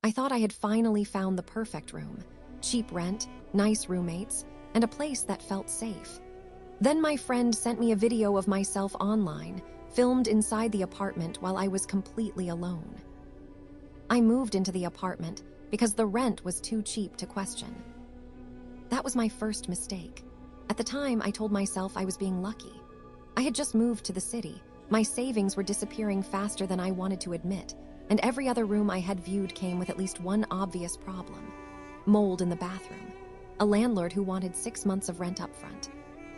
I thought I had finally found the perfect room. Cheap rent, nice roommates, and a place that felt safe. Then my friend sent me a video of myself online, filmed inside the apartment while I was completely alone. I moved into the apartment because the rent was too cheap to question. That was my first mistake. At the time, I told myself I was being lucky. I had just moved to the city. My savings were disappearing faster than I wanted to admit, and every other room I had viewed came with at least one obvious problem. Mold in the bathroom. A landlord who wanted 6 months of rent up front.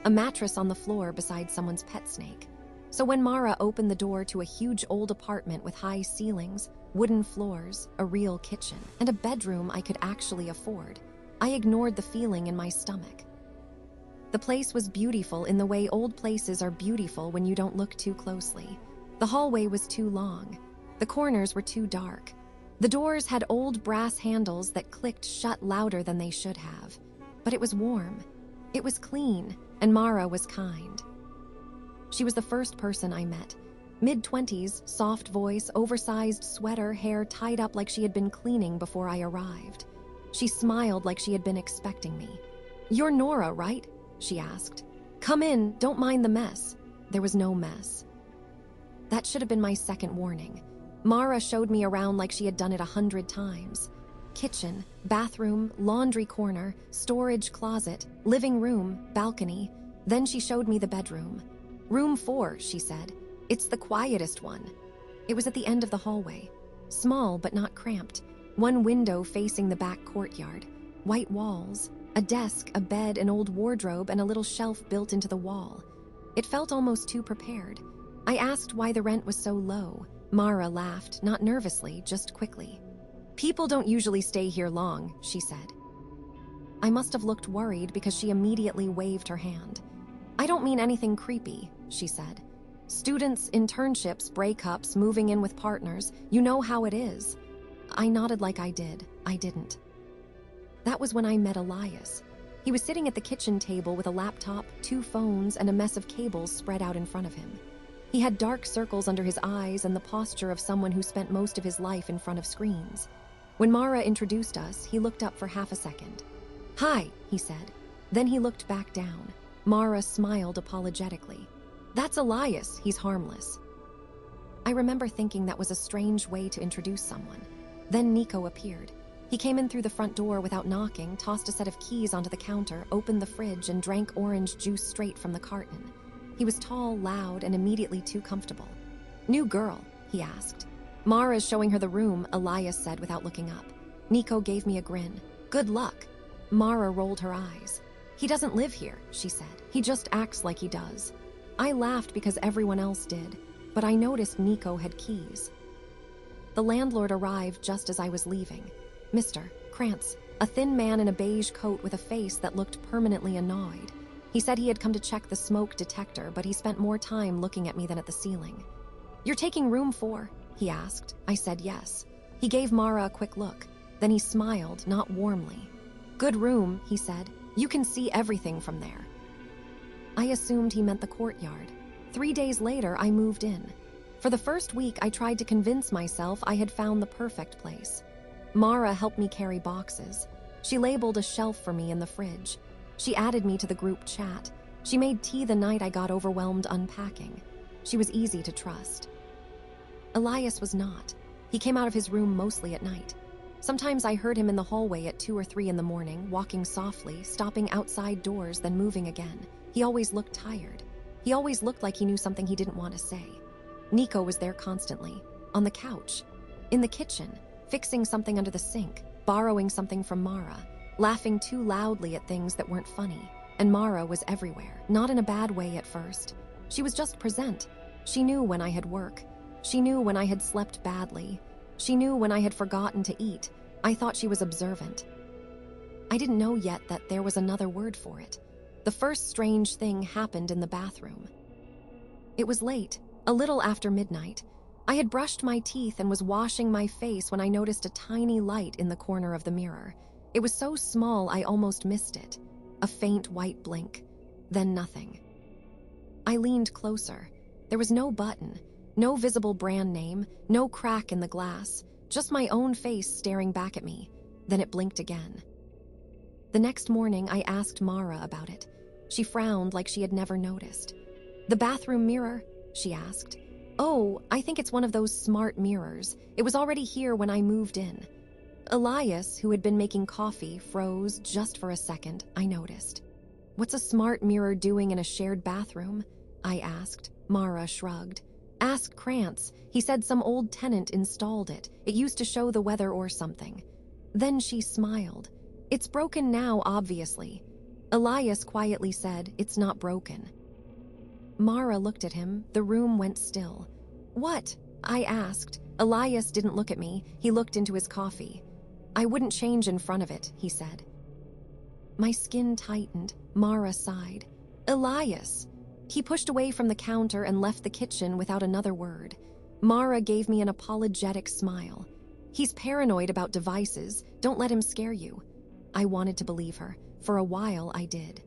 A mattress on the floor beside someone's pet snake. So when Mara opened the door to a huge old apartment with high ceilings, wooden floors, a real kitchen, and a bedroom I could actually afford, I ignored the feeling in my stomach. The place was beautiful in the way old places are beautiful when you don't look too closely. The hallway was too long. The corners were too dark. The doors had old brass handles that clicked shut louder than they should have. But it was warm. It was clean, and Mara was kind. She was the first person I met. Mid-20s, soft voice, oversized sweater, hair tied up like she had been cleaning before I arrived. She smiled like she had been expecting me. "You're Nora, right?" she asked. "Come in, don't mind the mess." There was no mess. That should have been my second warning. Mara showed me around like she had done it 100 times. Kitchen, bathroom, laundry corner, storage closet, living room, balcony. Then she showed me the bedroom. "Room 4, she said. "It's the quietest one." It was at the end of the hallway. Small but not cramped. One window facing the back courtyard. White walls. A desk, a bed, an old wardrobe, and a little shelf built into the wall. It felt almost too prepared. I asked why the rent was so low. Mara laughed, not nervously, just quickly. "People don't usually stay here long," she said. I must have looked worried because she immediately waved her hand. "I don't mean anything creepy," she said. "Students, internships, breakups, moving in with partners, you know how it is." I nodded like I did. I didn't. That was when I met Elias. He was sitting at the kitchen table with a laptop, 2 phones, and a mess of cables spread out in front of him. He had dark circles under his eyes and the posture of someone who spent most of his life in front of screens. When Mara introduced us, he looked up for half a second. "Hi," he said. Then he looked back down. Mara smiled apologetically. "That's Elias, he's harmless." I remember thinking that was a strange way to introduce someone. Then Nico appeared. He came in through the front door without knocking, tossed a set of keys onto the counter, opened the fridge, and drank orange juice straight from the carton. He was tall, loud, and immediately too comfortable. "New girl?" he asked. "Mara's showing her the room," Elias said without looking up. Nico gave me a grin. "Good luck." Mara rolled her eyes. "He doesn't live here," she said. "He just acts like he does." I laughed because everyone else did, but I noticed Nico had keys. The landlord arrived just as I was leaving. Mr. Krantz, a thin man in a beige coat with a face that looked permanently annoyed. He said he had come to check the smoke detector, but he spent more time looking at me than at the ceiling. "You're taking room 4?" he asked. I said yes. He gave Mara a quick look. Then he smiled, not warmly. "Good room," he said. "You can see everything from there." I assumed he meant the courtyard. 3 days later, I moved in. For the first week, I tried to convince myself I had found the perfect place. Mara helped me carry boxes. She labeled a shelf for me in the fridge. She added me to the group chat. She made tea the night I got overwhelmed unpacking. She was easy to trust. Elias was not. He came out of his room mostly at night. Sometimes I heard him in the hallway at 2 or 3 in the morning, walking softly, stopping outside doors, then moving again. He always looked tired. He always looked like he knew something he didn't want to say. Nico was there constantly. On the couch. In the kitchen. Fixing something under the sink. Borrowing something from Mara. Laughing too loudly at things that weren't funny. And Mara was everywhere. Not in a bad way at first. She was just present. She knew when I had work. She knew when I had slept badly. She knew when I had forgotten to eat. I thought she was observant. I didn't know yet that there was another word for it. The first strange thing happened in the bathroom. It was late, a little after midnight. I had brushed my teeth and was washing my face when I noticed a tiny light in the corner of the mirror. It was so small I almost missed it. A faint white blink. Then nothing. I leaned closer. There was no button, no visible brand name, no crack in the glass, just my own face staring back at me. Then it blinked again. The next morning, I asked Mara about it. She frowned like she had never noticed. "The bathroom mirror?" she asked. "Oh, I think it's one of those smart mirrors. It was already here when I moved in." Elias, who had been making coffee, froze just for a second, I noticed. "What's a smart mirror doing in a shared bathroom?" I asked. Mara shrugged. "Ask Krantz. He said some old tenant installed it. It used to show the weather or something." Then she smiled. "It's broken now, obviously." Elias quietly said, "It's not broken." Mara looked at him. The room went still. "What?" I asked. Elias didn't look at me. He looked into his coffee. "I wouldn't change in front of it," he said. My skin tightened. Mara sighed. "Elias!" He pushed away from the counter and left the kitchen without another word. Mara gave me an apologetic smile. "He's paranoid about devices. Don't let him scare you." I wanted to believe her. For a while, I did.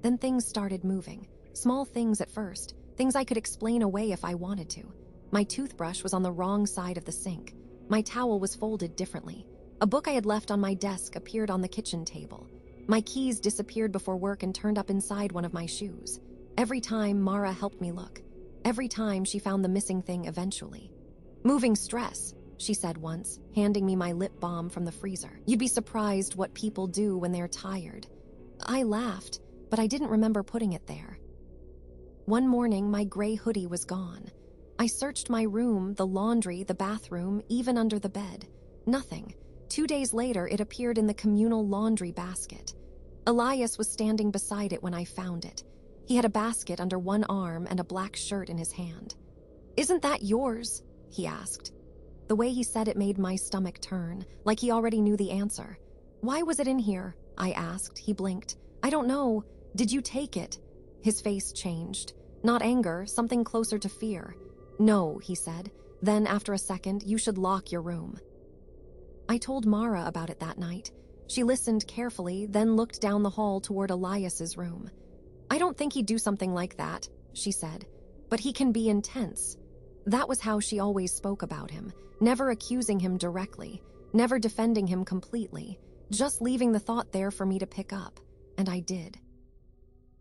Then things started moving. Small things at first. Things I could explain away if I wanted to. My toothbrush was on the wrong side of the sink. My towel was folded differently. A book I had left on my desk appeared on the kitchen table. My keys disappeared before work and turned up inside one of my shoes. Every time, Mara helped me look. Every time, she found the missing thing eventually. "Moving stress," she said once, handing me my lip balm from the freezer. "You'd be surprised what people do when they're tired." I laughed, but I didn't remember putting it there. One morning, my gray hoodie was gone. I searched my room, the laundry, the bathroom, even under the bed. Nothing. 2 days later, it appeared in the communal laundry basket. Elias was standing beside it when I found it. He had a basket under one arm and a black shirt in his hand. "Isn't that yours?" he asked. The way he said it made my stomach turn, like he already knew the answer. "Why was it in here?" I asked. He blinked. "I don't know. Did you take it?" His face changed. Not anger, something closer to fear. "No," he said. Then, after a second, "You should lock your room." I told Mara about it that night. She listened carefully, then looked down the hall toward Elias's room. "I don't think he'd do something like that," she said. "But he can be intense." That was how she always spoke about him, never accusing him directly, never defending him completely, just leaving the thought there for me to pick up. And I did.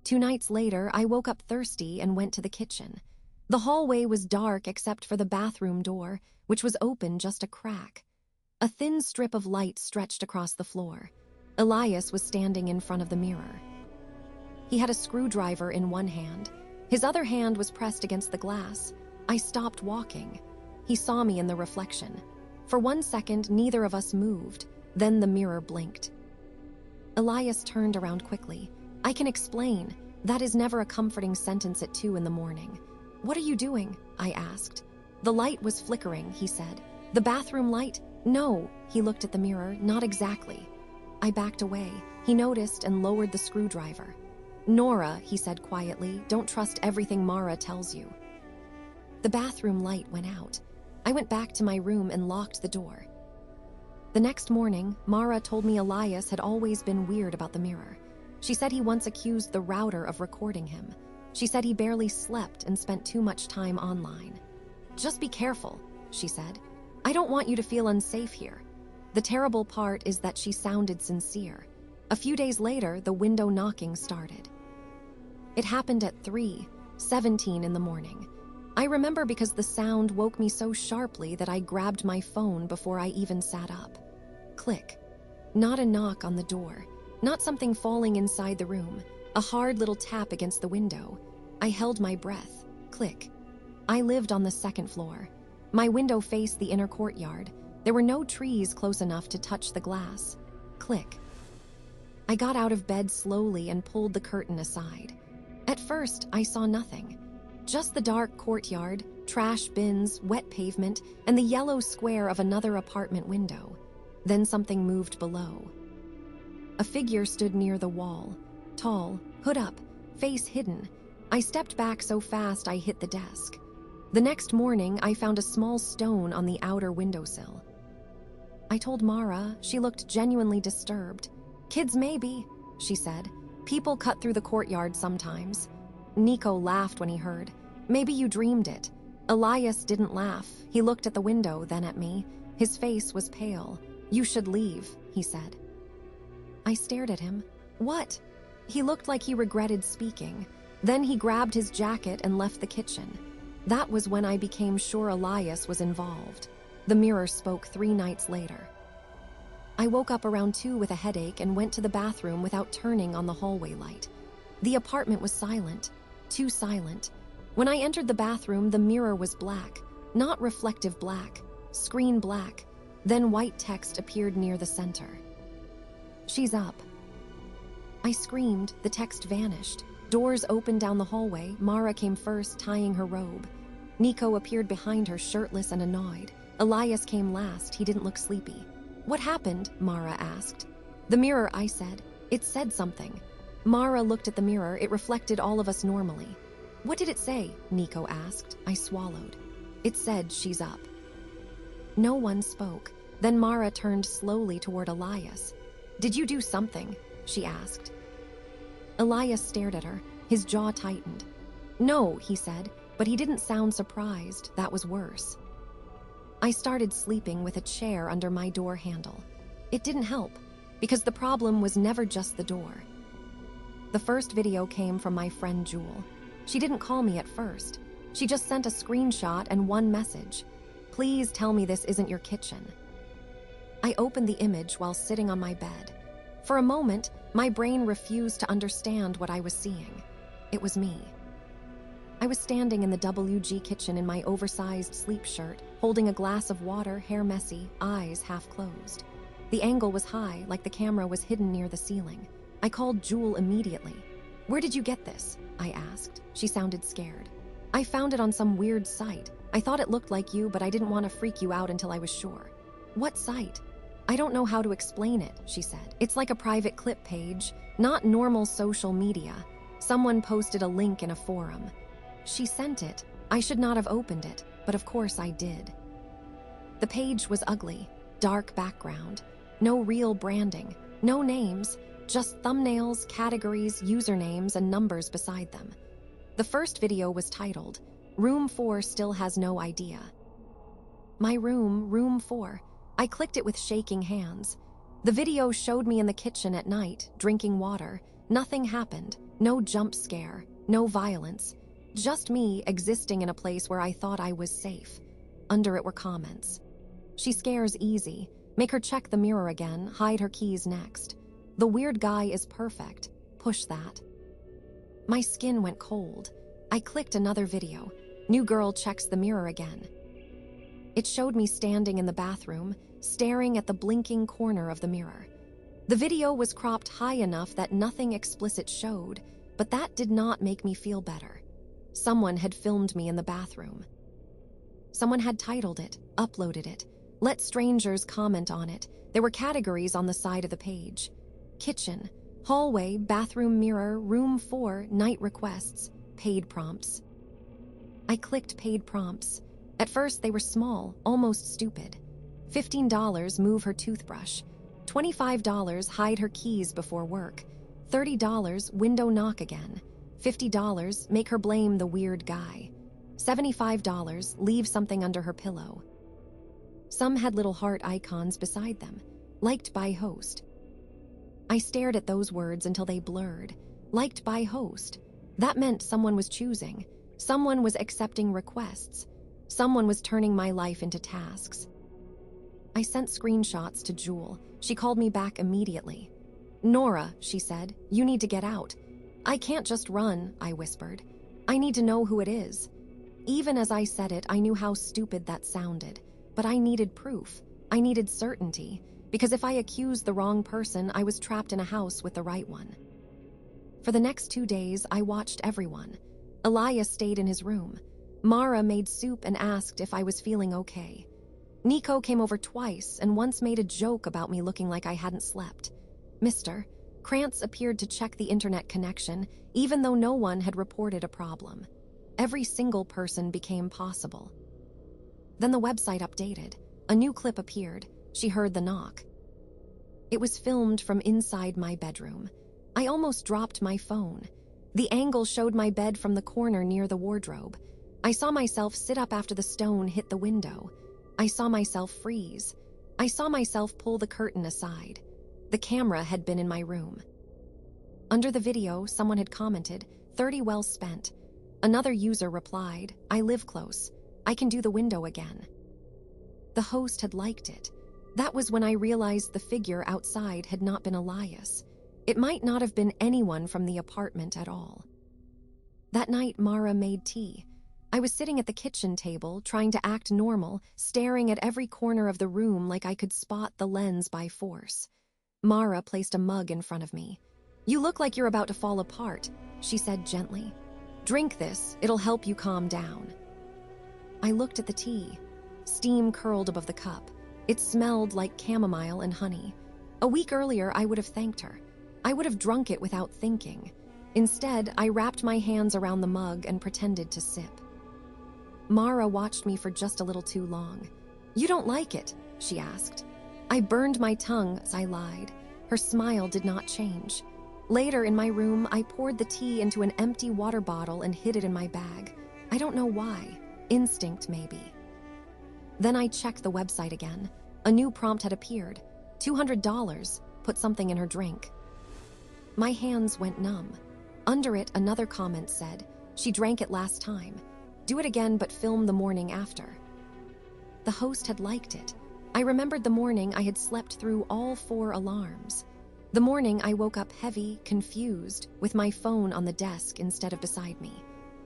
2 nights later, I woke up thirsty and went to the kitchen. The hallway was dark except for the bathroom door, which was open just a crack. A thin strip of light stretched across the floor. Elias was standing in front of the mirror. He had a screwdriver in one hand. His other hand was pressed against the glass. I stopped walking. He saw me in the reflection. For 1 second, neither of us moved. Then the mirror blinked. Elias turned around quickly. "I can explain. That is never a comforting sentence at 2 in the morning." "What are you doing?" I asked. "The light was flickering," he said. "The bathroom light?" "No." He looked at the mirror. "Not exactly." I backed away. He noticed and lowered the screwdriver. "Nora," he said quietly, "don't trust everything Mara tells you." The bathroom light went out. I went back to my room and locked the door. The next morning, Mara told me Elias had always been weird about the mirror. She said he once accused the router of recording him. She said he barely slept and spent too much time online. "Just be careful," she said. "I don't want you to feel unsafe here." The terrible part is that she sounded sincere. A few days later, the window knocking started. It happened at 3:17 in the morning. I remember because the sound woke me so sharply that I grabbed my phone before I even sat up. Click. Not a knock on the door. Not something falling inside the room. A hard little tap against the window. I held my breath. Click. I lived on the 2nd floor. My window faced the inner courtyard. There were no trees close enough to touch the glass. Click. I got out of bed slowly and pulled the curtain aside. At first, I saw nothing. Just the dark courtyard, trash bins, wet pavement, and the yellow square of another apartment window. Then something moved below. A figure stood near the wall. Tall, hood up, face hidden. I stepped back so fast I hit the desk. The next morning, I found a small stone on the outer windowsill. I told Mara. She looked genuinely disturbed. "Kids maybe," she said. "People cut through the courtyard sometimes." Nico laughed when he heard. "Maybe you dreamed it." Elias didn't laugh. He looked at the window, then at me. His face was pale. "You should leave," he said. I stared at him. "What?" He looked like he regretted speaking. Then he grabbed his jacket and left the kitchen. That was when I became sure Elias was involved. The mirror spoke 3 nights later. I woke up around 2 with a headache and went to the bathroom without turning on the hallway light. The apartment was silent, too silent. When I entered the bathroom, the mirror was black, not reflective black, screen black. Then white text appeared near the center. "She's up." I screamed, the text vanished. Doors opened down the hallway. Mara came first, tying her robe. Nico appeared behind her, shirtless and annoyed. Elias came last. He didn't look sleepy. "What happened?" Mara asked. "The mirror," I said. "It said something." Mara looked at the mirror. It reflected all of us normally. "What did it say?" Nico asked. I swallowed. "It said she's up." No one spoke. Then Mara turned slowly toward Elias. "Did you do something?" she asked. Elias stared at her. His jaw tightened. "No," he said, but he didn't sound surprised. That was worse. I started sleeping with a chair under my door handle. It didn't help, because the problem was never just the door. The first video came from my friend Jewel. She didn't call me at first. She just sent a screenshot and one message. "Please tell me this isn't your kitchen." I opened the image while sitting on my bed. For a moment, my brain refused to understand what I was seeing. It was me. I was standing in the WG kitchen in my oversized sleep shirt, holding a glass of water, hair messy, eyes half closed. The angle was high, like the camera was hidden near the ceiling. I called Jewel immediately. "Where did you get this?" I asked. She sounded scared. "I found it on some weird site. I thought it looked like you, but I didn't want to freak you out until I was sure." "What site?" "I don't know how to explain it," she said. "It's like a private clip page, not normal social media. Someone posted a link in a forum." She sent it. I should not have opened it, but of course I did. The page was ugly, dark background, no real branding, no names, just thumbnails, categories, usernames, and numbers beside them. The first video was titled, "Room 4 Still Has No Idea." My room, room 4. I clicked it with shaking hands. The video showed me in the kitchen at night, drinking water. Nothing happened. No jump scare. No violence. Just me existing in a place where I thought I was safe. Under it were comments. "She scares easy. Make her check the mirror again. Hide her keys next. The weird guy is perfect. Push that." My skin went cold. I clicked another video. "New girl checks the mirror again." It showed me standing in the bathroom, staring at the blinking corner of the mirror. The video was cropped high enough that nothing explicit showed, but that did not make me feel better. Someone had filmed me in the bathroom. Someone had titled it, uploaded it, let strangers comment on it. There were categories on the side of the page. Kitchen, hallway, bathroom mirror, room 4, night requests, paid prompts. I clicked paid prompts. At first they were small, almost stupid. $15, move her toothbrush. $25, hide her keys before work. $30, window knock again. $50, make her blame the weird guy. $75, leave something under her pillow. Some had little heart icons beside them, liked by host. I stared at those words until they blurred. Liked by host. That meant someone was choosing. Someone was accepting requests. Someone was turning my life into tasks. I sent screenshots to Jewel. She called me back immediately. "Nora," she said, "you need to get out." "I can't just run," I whispered. "I need to know who it is." Even as I said it, I knew how stupid that sounded. But I needed proof. I needed certainty. Because if I accused the wrong person, I was trapped in a house with the right one. For the next 2 days, I watched everyone. Elias stayed in his room. Mara made soup and asked if I was feeling okay. Nico came over twice and once made a joke about me looking like I hadn't slept. Mr. Krantz appeared to check the internet connection, even though no one had reported a problem. Every single person became possible. Then the website updated. A new clip appeared. She heard the knock. It was filmed from inside my bedroom. I almost dropped my phone. The angle showed my bed from the corner near the wardrobe. I saw myself sit up after the stone hit the window. I saw myself freeze. I saw myself pull the curtain aside. The camera had been in my room. Under the video, someone had commented, 30 well spent. Another user replied, I live close. I can do the window again. The host had liked it. That was when I realized the figure outside had not been Elias. It might not have been anyone from the apartment at all. That night, Mara made tea. I was sitting at the kitchen table, trying to act normal, staring at every corner of the room like I could spot the lens by force. Mara placed a mug in front of me. You look like you're about to fall apart, she said gently. Drink this, it'll help you calm down. I looked at the tea. Steam curled above the cup. It smelled like chamomile and honey. A week earlier, I would have thanked her. I would have drunk it without thinking. Instead, I wrapped my hands around the mug and pretended to sip. Mara watched me for just a little too long. You don't like it, she asked. I burned my tongue as I lied. Her smile did not change. Later in my room, I poured the tea into an empty water bottle and hid it in my bag. I don't know why. Instinct, maybe. Then I checked the website again. A new prompt had appeared. $200, put something in her drink. My hands went numb. Under it, another comment said, she drank it last time. Do it again, but film the morning after. The host had liked it. I remembered the morning I had slept through all 4 alarms. The morning I woke up heavy, confused, with my phone on the desk instead of beside me.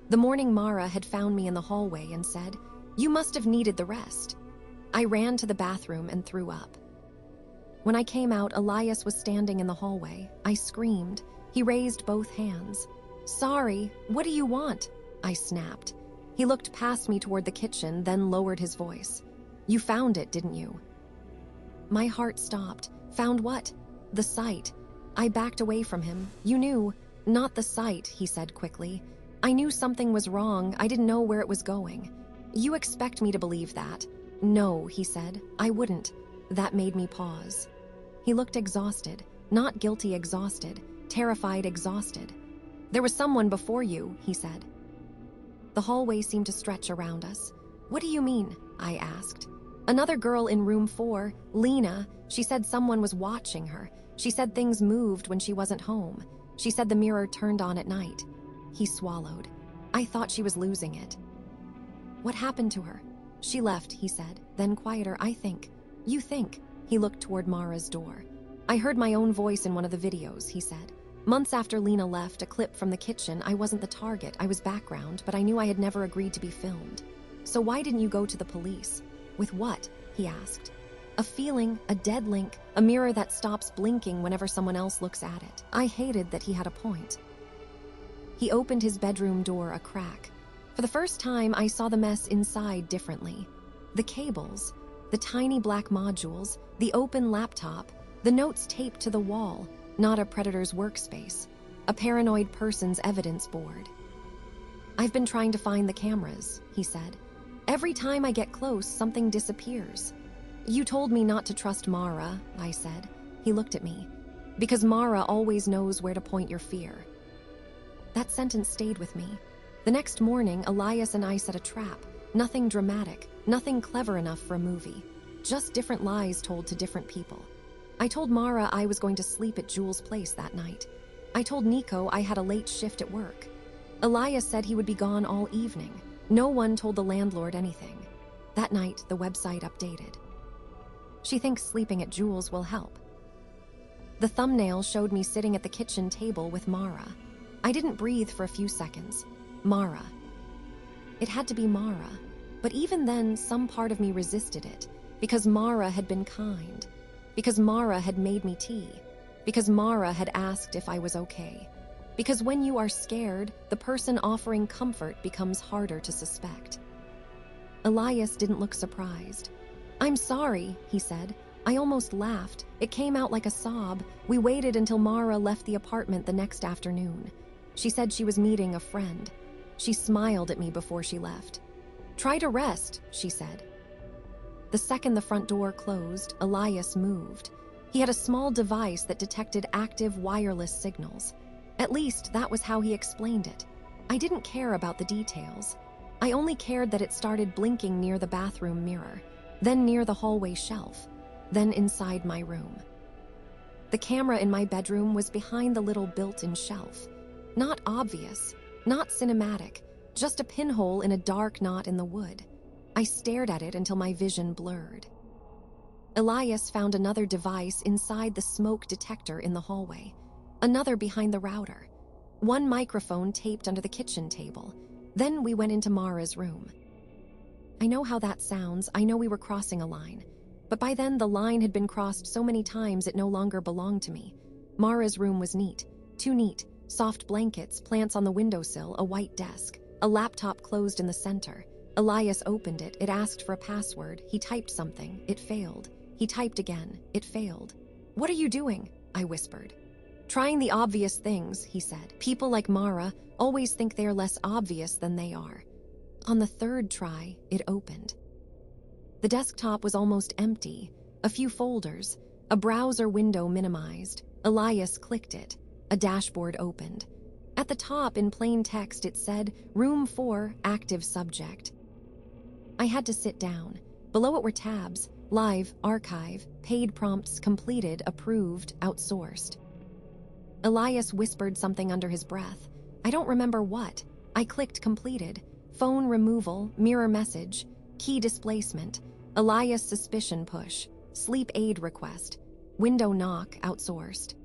The morning Mara had found me in the hallway and said, you must have needed the rest. I ran to the bathroom and threw up. When I came out, Elias was standing in the hallway. I screamed. He raised both hands. Sorry, what do you want? I snapped. He looked past me toward the kitchen, then lowered his voice. You found it, didn't you? My heart stopped. Found what? The site. I backed away from him. You knew. Not the site, he said quickly. I knew something was wrong. I didn't know where it was going. You expect me to believe that? No, he said. I wouldn't. That made me pause. He looked exhausted. Not guilty exhausted. Terrified exhausted. There was someone before you, he said. The hallway seemed to stretch around us. What do you mean? I asked. Another girl in room 4, Lena, she said someone was watching her. She said things moved when she wasn't home. She said the mirror turned on at night. He swallowed. I thought she was losing it. What happened to her? She left, he said, then quieter, I think. You think? He looked toward Mara's door. I heard my own voice in one of the videos, he said. Months after Lena left, a clip from the kitchen, I wasn't the target, I was background, but I knew I had never agreed to be filmed. So why didn't you go to the police? With what? He asked. A feeling, a dead link, a mirror that stops blinking whenever someone else looks at it. I hated that he had a point. He opened his bedroom door a crack. For the first time, I saw the mess inside differently. The cables, the tiny black modules, the open laptop, the notes taped to the wall, not a predator's workspace, a paranoid person's evidence board. I've been trying to find the cameras, he said. Every time I get close, something disappears. You told me not to trust Mara, I said. He looked at me. Because Mara always knows where to point your fear. That sentence stayed with me. The next morning, Elias and I set a trap. Nothing dramatic, nothing clever enough for a movie. Just different lies told to different people. I told Mara I was going to sleep at Jules' place that night. I told Nico I had a late shift at work. Elias said he would be gone all evening. No one told the landlord anything. That night, the website updated. She thinks sleeping at Jules will help. The thumbnail showed me sitting at the kitchen table with Mara. I didn't breathe for a few seconds. Mara. It had to be Mara. But even then, some part of me resisted it. Because Mara had been kind. Because Mara had made me tea. Because Mara had asked if I was okay. Because when you are scared, the person offering comfort becomes harder to suspect. Elias didn't look surprised. I'm sorry, he said. I almost laughed. It came out like a sob. We waited until Mara left the apartment the next afternoon. She said she was meeting a friend. She smiled at me before she left. Try to rest, she said. The second the front door closed, Elias moved. He had a small device that detected active wireless signals. At least that was how he explained it. I didn't care about the details. I only cared that it started blinking near the bathroom mirror. then near the hallway shelf, then inside my room. The camera in my bedroom was behind the little built-in shelf. Not obvious, not cinematic, just a pinhole in a dark knot in the wood. I stared at it until my vision blurred. Elias found another device inside the smoke detector in the hallway, another behind the router, one microphone taped under the kitchen table. Then we went into Mara's room. I know how that sounds, I know we were crossing a line, but by then the line had been crossed so many times it no longer belonged to me. Mara's room was neat, too neat, soft blankets, plants on the windowsill, a white desk, a laptop closed in the center. Elias opened it, it asked for a password, he typed something, it failed. He typed again, it failed. "What are you doing?" I whispered. "Trying the obvious things," he said. "People like Mara always think they are less obvious than they are." On the third try, it opened. The desktop was almost empty, a few folders, a browser window minimized. Elias clicked it. A dashboard opened. At the top, in plain text, it said, "Room 4, active subject." I had to sit down. Below it were tabs: live, archive, paid prompts, completed, approved, outsourced. Elias whispered something under his breath. I don't remember what. I clicked completed. Phone removal, mirror message, key displacement, Elias suspicion push, sleep aid request, window knock, outsourced.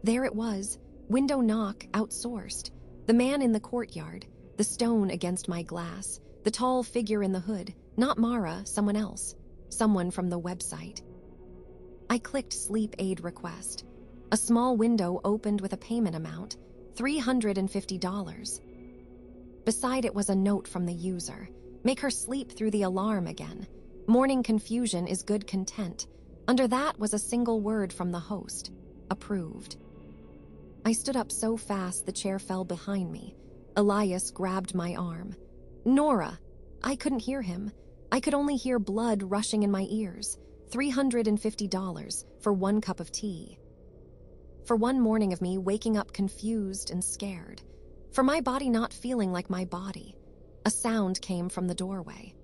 There it was, window knock, outsourced. The man in the courtyard, the stone against my glass, the tall figure in the hood, not Mara, someone else, someone from the website. I clicked sleep aid request. A small window opened with a payment amount, $350. Beside it was a note from the user. Make her sleep through the alarm again. Morning confusion is good content. Under that was a single word from the host. Approved. I stood up so fast the chair fell behind me. Elias grabbed my arm. Nora! I couldn't hear him. I could only hear blood rushing in my ears. $350 for 1 cup of tea. For one morning of me waking up confused and scared. For my body not feeling like my body. A sound came from the doorway.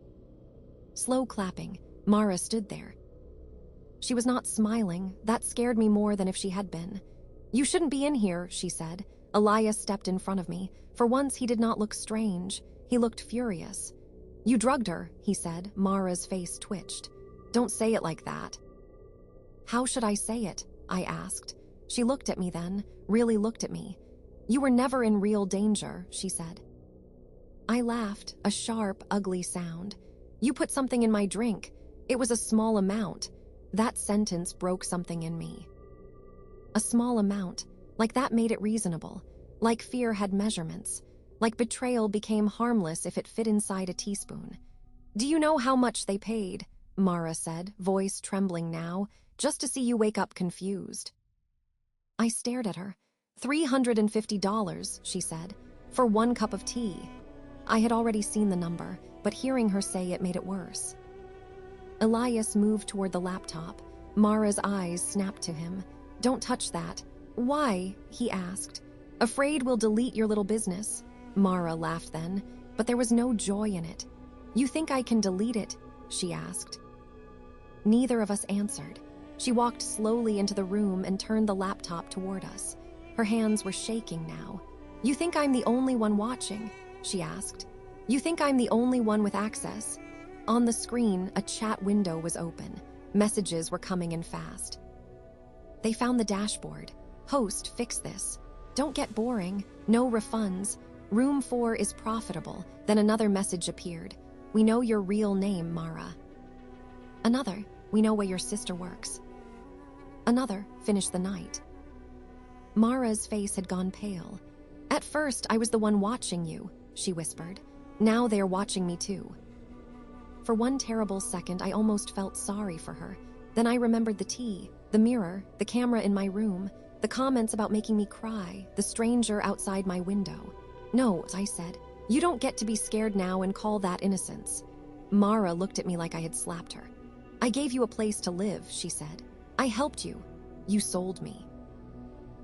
Slow clapping, Mara stood there. She was not smiling. That scared me more than if she had been. "You shouldn't be in here," she said. Elias stepped in front of me. For once he did not look strange. He looked furious. "You drugged her," he said. Mara's face twitched. "Don't say it like that." "How should I say it?" I asked. She looked at me then, really looked at me. "You were never in real danger," she said. I laughed, a sharp, ugly sound. "You put something in my drink. It was a small amount." That sentence broke something in me. A small amount, like that made it reasonable, like fear had measurements, like betrayal became harmless if it fit inside a teaspoon. "Do you know how much they paid?" Mara said, voice trembling now, "just to see you wake up confused." I stared at her. $350, she said, for 1 cup of tea. I had already seen the number, but hearing her say it made it worse. Elias moved toward the laptop. Mara's eyes snapped to him. "Don't touch that." "Why?" he asked. "Afraid we'll delete your little business." Mara laughed then, but there was no joy in it. "You think I can delete it?" she asked. Neither of us answered. She walked slowly into the room and turned the laptop toward us. Her hands were shaking now. "You think I'm the only one watching?" she asked. "You think I'm the only one with access?" On the screen, a chat window was open. Messages were coming in fast. They found the dashboard. "Host, fix this. Don't get boring. No refunds. Room 4 is profitable." Then another message appeared. "We know your real name, Mara." Another, "We know where your sister works." Another, "Finish the night." Mara's face had gone pale. "At first, I was the one watching you," she whispered. "Now they are watching me too." For one terrible second, I almost felt sorry for her. Then I remembered the tea, the mirror, the camera in my room, the comments about making me cry, the stranger outside my window. "No," I said. "You don't get to be scared now and call that innocence." Mara looked at me like I had slapped her. "I gave you a place to live," she said. "I helped you. You sold me."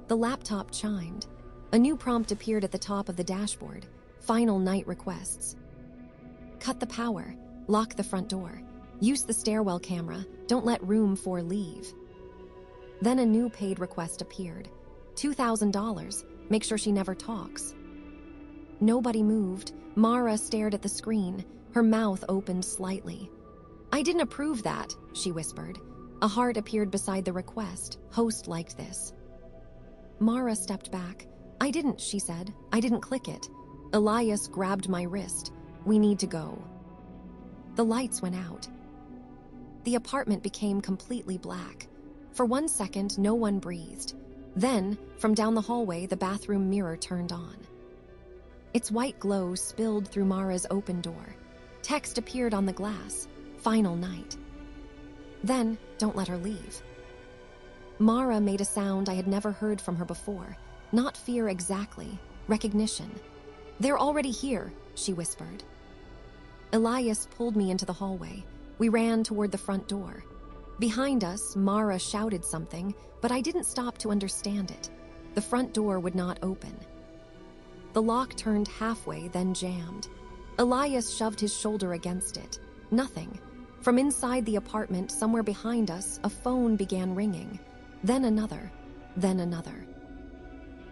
The laptop chimed. A new prompt appeared at the top of the dashboard. Final night requests. "Cut the power. Lock the front door. Use the stairwell camera. Don't let room 4 leave. Then a new paid request appeared. $2,000. Make sure she never talks. Nobody moved. Mara stared at the screen, her mouth opened slightly. I didn't approve that, she whispered. A heart appeared beside the request. Host liked this. Mara stepped back. I didn't, she said. I didn't click it. Elias grabbed my wrist. We need to go. The lights went out. The apartment became completely black. For 1 second, no one breathed. Then, from down the hallway, the bathroom mirror turned on. Its white glow spilled through Mara's open door. Text appeared on the glass. Final night. Then, don't let her leave. Mara made a sound I had never heard from her before. Not fear exactly, recognition. They're already here, she whispered. Elias pulled me into the hallway. We ran toward the front door. Behind us, Mara shouted something, but I didn't stop to understand it. The front door would not open. The lock turned halfway, then jammed. Elias shoved his shoulder against it. Nothing. From inside the apartment, somewhere behind us, a phone began ringing. Then another. Then another.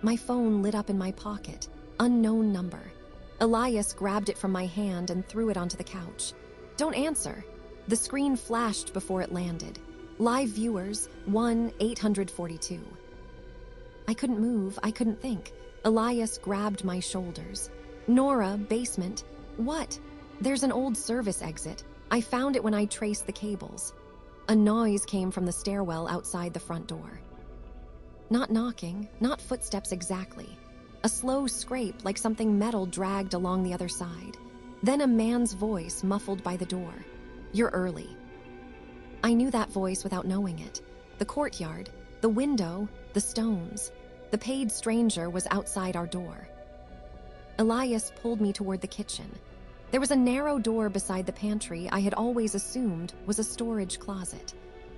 My phone lit up in my pocket. Unknown number. Elias grabbed it from my hand and threw it onto the couch. Don't answer. The screen flashed before it landed. Live viewers, 1-842. I couldn't move, I couldn't think. Elias grabbed my shoulders. Nora, basement. What? There's an old service exit. I found it when I traced the cables. A noise came from the stairwell outside the front door. Not knocking, not footsteps exactly. A slow scrape like something metal dragged along the other side. Then a man's voice muffled by the door. You're early. I knew that voice without knowing it. The courtyard, the window, the stones. The paid stranger was outside our door. Elias pulled me toward the kitchen. There was a narrow door beside the pantry I had always assumed was a storage closet.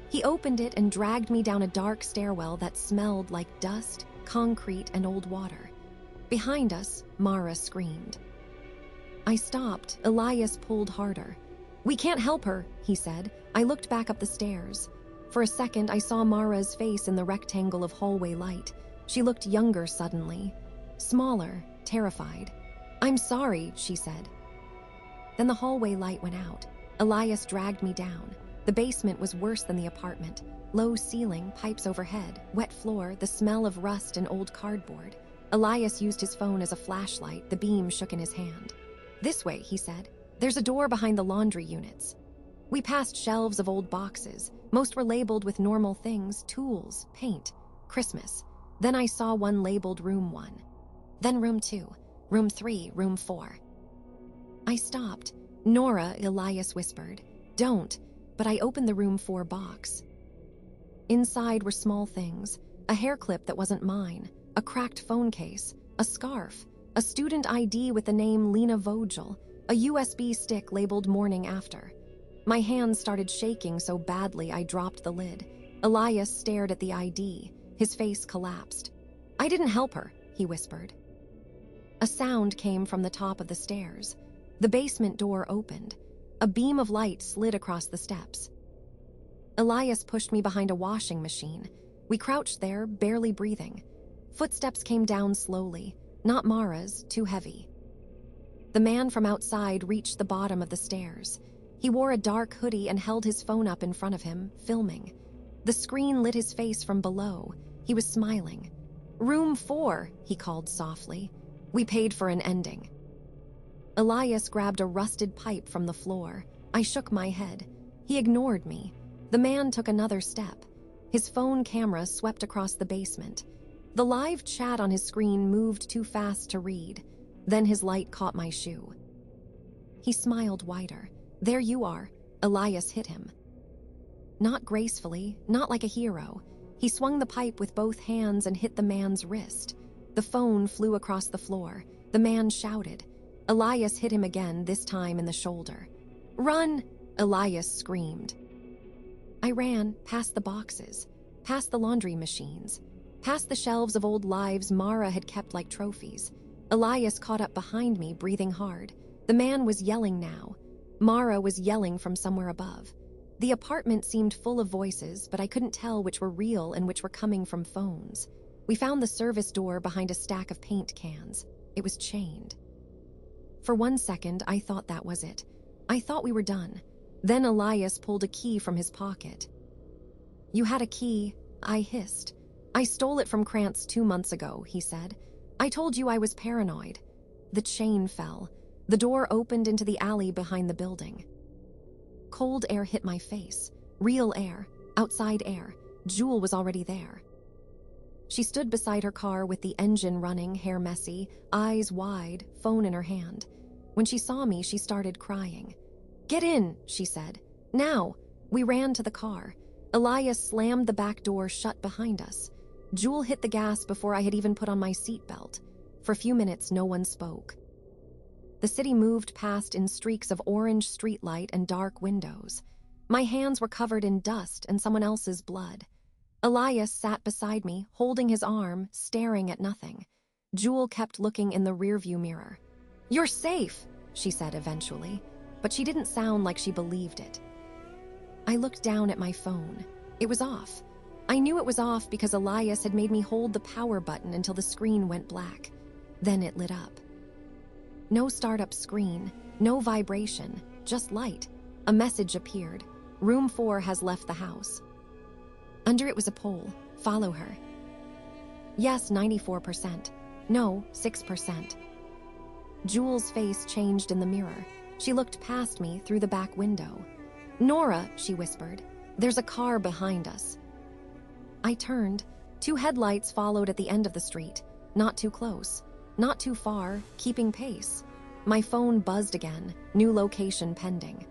He opened it and dragged me down a dark stairwell that smelled like dust, concrete, and old water. Behind us, Mara screamed. I stopped. Elias pulled harder. We can't help her, he said. I looked back up the stairs. For a second, I saw Mara's face in the rectangle of hallway light. She looked younger suddenly. Smaller, terrified. I'm sorry, she said. Then the hallway light went out. Elias dragged me down. The basement was worse than the apartment. Low ceiling, pipes overhead, wet floor, the smell of rust and old cardboard. Elias used his phone as a flashlight. The beam shook in his hand. This way, he said. There's a door behind the laundry units. We passed shelves of old boxes. Most were labeled with normal things, tools, paint, Christmas. Then I saw one labeled Room 1. Then Room 2, Room 3, Room 4. I stopped. Nora, Elias whispered. Don't, but I opened the Room 4 box. Inside were small things. A hair clip that wasn't mine, a cracked phone case, a scarf, a student ID with the name Lena Vogel, a USB stick labeled Morning After. My hands started shaking so badly I dropped the lid. Elias stared at the ID. His face collapsed. I didn't help her, he whispered. A sound came from the top of the stairs. The basement door opened. A beam of light slid across the steps. Elias pushed me behind a washing machine. We crouched there, barely breathing. Footsteps came down slowly, not Mara's, too heavy. The man from outside reached the bottom of the stairs. He wore a dark hoodie and held his phone up in front of him, filming. The screen lit his face from below. He was smiling. Room 4, he called softly. We paid for an ending. Elias grabbed a rusted pipe from the floor. I shook my head. He ignored me. The man took another step. His phone camera swept across the basement. The live chat on his screen moved too fast to read. Then his light caught my shoe. He smiled wider. There you are. Elias hit him. Not gracefully, not like a hero. He swung the pipe with both hands and hit the man's wrist. The phone flew across the floor. The man shouted. Elias hit him again, this time in the shoulder. Run! Elias screamed. I ran, past the boxes, past the laundry machines, past the shelves of old lives Mara had kept like trophies. Elias caught up behind me, breathing hard. The man was yelling now. Mara was yelling from somewhere above. The apartment seemed full of voices, but I couldn't tell which were real and which were coming from phones. We found the service door behind a stack of paint cans. It was chained. For 1 second, I thought that was it. I thought we were done. Then Elias pulled a key from his pocket. "You had a key," I hissed. "I stole it from Krantz 2 months ago," he said. "I told you I was paranoid." The chain fell. The door opened into the alley behind the building. Cold air hit my face. Real air. Outside air. Jewel was already there. She stood beside her car with the engine running, hair messy, eyes wide, phone in her hand. When she saw me, she started crying. "Get in," she said. "Now." We ran to the car. Elias slammed the back door shut behind us. Jewel hit the gas before I had even put on my seatbelt. For a few minutes, no one spoke. The city moved past in streaks of orange streetlight and dark windows. My hands were covered in dust and someone else's blood. Elias sat beside me, holding his arm, staring at nothing. Jewel kept looking in the rearview mirror. "You're safe," she said eventually, but she didn't sound like she believed it. I looked down at my phone. It was off. I knew it was off because Elias had made me hold the power button until the screen went black. Then it lit up. No startup screen, no vibration, just light. A message appeared. "Room 4 has left the house." Under it was a poll. "Follow her." Yes, 94%. No, 6%. Jewel's face changed in the mirror. She looked past me through the back window. "Nora," she whispered, "there's a car behind us." I turned. 2 headlights followed at the end of the street. Not too close. Not too far, keeping pace. My phone buzzed again, new location pending.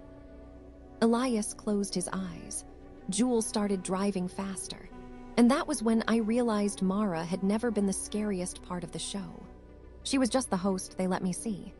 Elias closed his eyes. Jewel started driving faster. And that was when I realized Mara had never been the scariest part of the show. She was just the host they let me see.